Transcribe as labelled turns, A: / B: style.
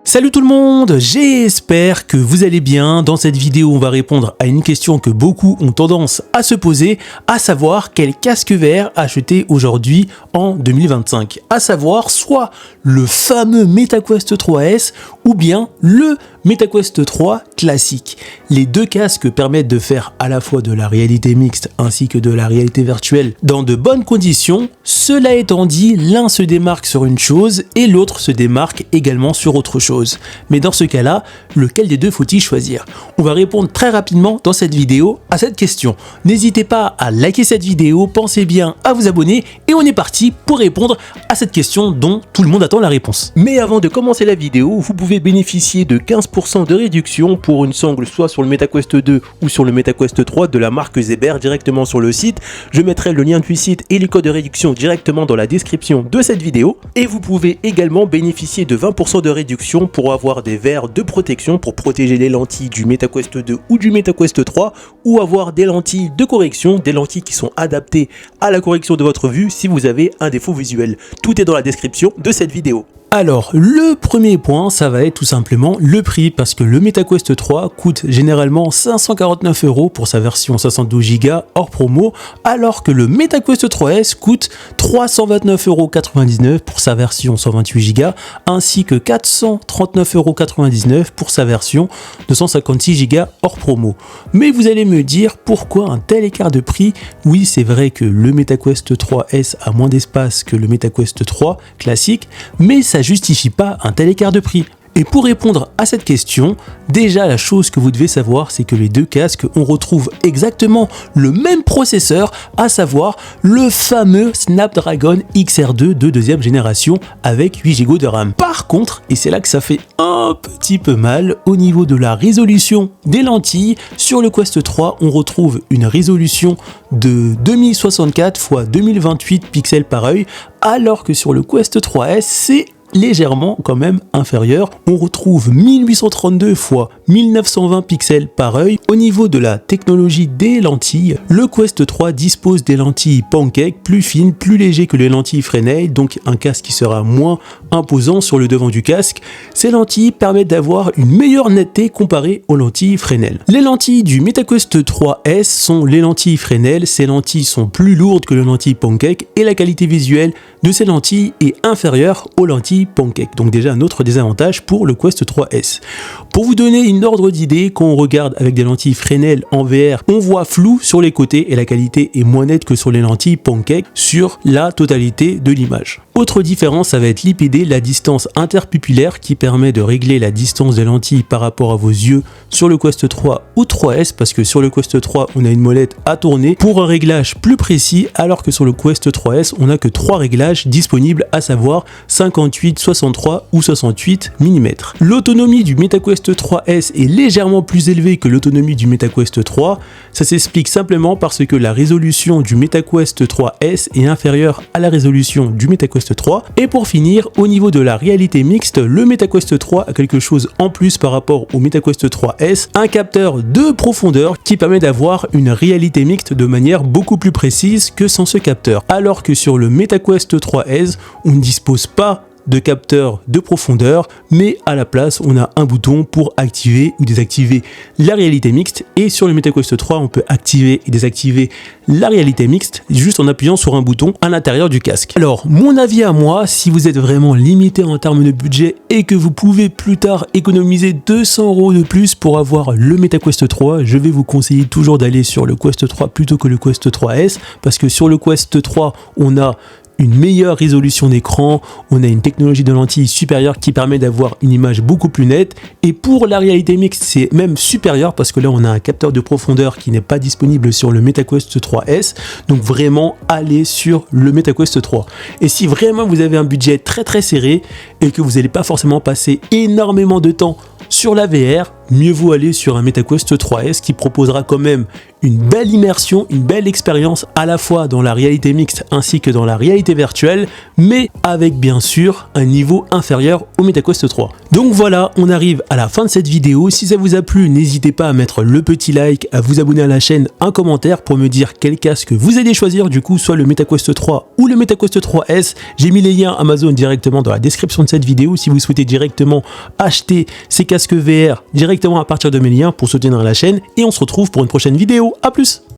A: Salut tout le monde, j'espère que vous allez bien. Dans cette vidéo, on va répondre à une question que beaucoup ont tendance à se poser, à savoir quel casque VR acheter aujourd'hui en 2025. À savoir soit le fameux MetaQuest 3S ou bien le MetaQuest 3 classique. Les deux casques permettent de faire à la fois de la réalité mixte ainsi que de la réalité virtuelle dans de bonnes conditions. Cela étant dit, l'un se démarque sur une chose et l'autre se démarque également sur autre chose. Mais dans ce cas-là, lequel des deux faut-il choisir? On va répondre très rapidement dans cette vidéo à cette question. N'hésitez pas à liker cette vidéo, pensez bien à vous abonner et on est parti pour répondre à cette question dont tout le monde attend la réponse. Mais avant de commencer la vidéo, vous pouvez bénéficier de 15% de réduction pour une sangle soit sur le MetaQuest 2 ou sur le MetaQuest 3 de la marque Zeber directement sur le site. Je mettrai le lien du site et les codes de réduction directement dans la description de cette vidéo. Et vous pouvez également bénéficier de 20% de réduction pour avoir des verres de protection pour protéger les lentilles du MetaQuest 2 ou du MetaQuest 3 ou avoir des lentilles de correction, des lentilles qui sont adaptées à la correction de votre vue si vous avez un défaut visuel. Tout est dans la description de cette vidéo. Alors, le premier point, ça va être tout simplement le prix, parce que le MetaQuest 3 coûte généralement 549 € pour sa version 72 Go hors promo, alors que le MetaQuest 3S coûte 329,99 € pour sa version 128 Go, ainsi que 439,99 € pour sa version 256 Go hors promo. Mais vous allez me dire, pourquoi un tel écart de prix? Oui, c'est vrai que le MetaQuest 3S a moins d'espace que le MetaQuest 3 classique, mais ça justifie pas un tel écart de prix. Et pour répondre à cette question, déjà la chose que vous devez savoir, c'est que les deux casques, on retrouve exactement le même processeur, à savoir le fameux Snapdragon XR2 de deuxième génération avec 8 Go de RAM. Par contre, et c'est là que ça fait un petit peu mal, au niveau de la résolution des lentilles, sur le Quest 3, on retrouve une résolution de 2064 x 2028 pixels par œil, alors que sur le Quest 3S, c'est légèrement quand même inférieur. On retrouve 1832 x 1920 pixels par œil. Au niveau de la technologie des lentilles, le Quest 3 dispose des lentilles Pancake plus fines, plus légers que les lentilles Fresnel, donc un casque qui sera moins imposant sur le devant du casque. Ces lentilles permettent d'avoir une meilleure netteté comparée aux lentilles Fresnel. Les lentilles du MetaQuest 3S sont les lentilles Fresnel. Ces lentilles sont plus lourdes que les lentilles Pancake et la qualité visuelle de ces lentilles est inférieure aux lentilles Pancake. Donc déjà un autre désavantage pour le Quest 3S. Pour vous donner une ordre d'idée, quand on regarde avec des lentilles Fresnel en VR, on voit flou sur les côtés et la qualité est moins nette que sur les lentilles Pancake sur la totalité de l'image. Autre différence, ça va être l'IPD, la distance interpupillaire qui permet de régler la distance des lentilles par rapport à vos yeux sur le Quest 3 ou 3S, parce que sur le Quest 3, on a une molette à tourner pour un réglage plus précis, alors que sur le Quest 3S, on n'a que 3 réglages disponibles, à savoir 58, 63 ou 68 mm. L'autonomie du MetaQuest 3S est légèrement plus élevée que l'autonomie du MetaQuest 3. Ça s'explique simplement parce que la résolution du MetaQuest 3S est inférieure à la résolution du MetaQuest 3. Et pour finir, au niveau de la réalité mixte, le MetaQuest 3 a quelque chose en plus par rapport au MetaQuest 3S, un capteur de profondeur qui permet d'avoir une réalité mixte de manière beaucoup plus précise que sans ce capteur. Alors que sur le MetaQuest 3S, on ne dispose pas de capteur de profondeur, mais à la place on a un bouton pour activer ou désactiver la réalité mixte, et sur le MetaQuest 3 on peut activer et désactiver la réalité mixte juste en appuyant sur un bouton à l'intérieur du casque. Alors mon avis à moi, si vous êtes vraiment limité en termes de budget et que vous pouvez plus tard économiser 200 € de plus pour avoir le MetaQuest 3, je vais vous conseiller toujours d'aller sur le Quest 3 plutôt que le Quest 3S, parce que sur le Quest 3 on a une meilleure résolution d'écran, on a une technologie de lentille supérieure qui permet d'avoir une image beaucoup plus nette, et pour la réalité mixte c'est même supérieur parce que là on a un capteur de profondeur qui n'est pas disponible sur le MetaQuest 3S, donc vraiment allez sur le MetaQuest 3. Et si vraiment vous avez un budget très serré et que vous n'allez pas forcément passer énormément de temps sur la VR, mieux vaut aller sur un MetaQuest 3S qui proposera quand même une belle immersion, une belle expérience à la fois dans la réalité mixte ainsi que dans la réalité virtuelle, mais avec bien sûr un niveau inférieur au MetaQuest 3. Donc voilà, on arrive à la fin de cette vidéo. Si ça vous a plu, n'hésitez pas à mettre le petit like, à vous abonner à la chaîne, un commentaire pour me dire quel casque vous allez choisir, du coup soit le MetaQuest 3 ou le MetaQuest 3S. J'ai mis les liens Amazon directement dans la description de cette vidéo si vous souhaitez directement acheter ces casques VR directement à partir de mes liens pour soutenir la chaîne, et on se retrouve pour une prochaine vidéo. À plus.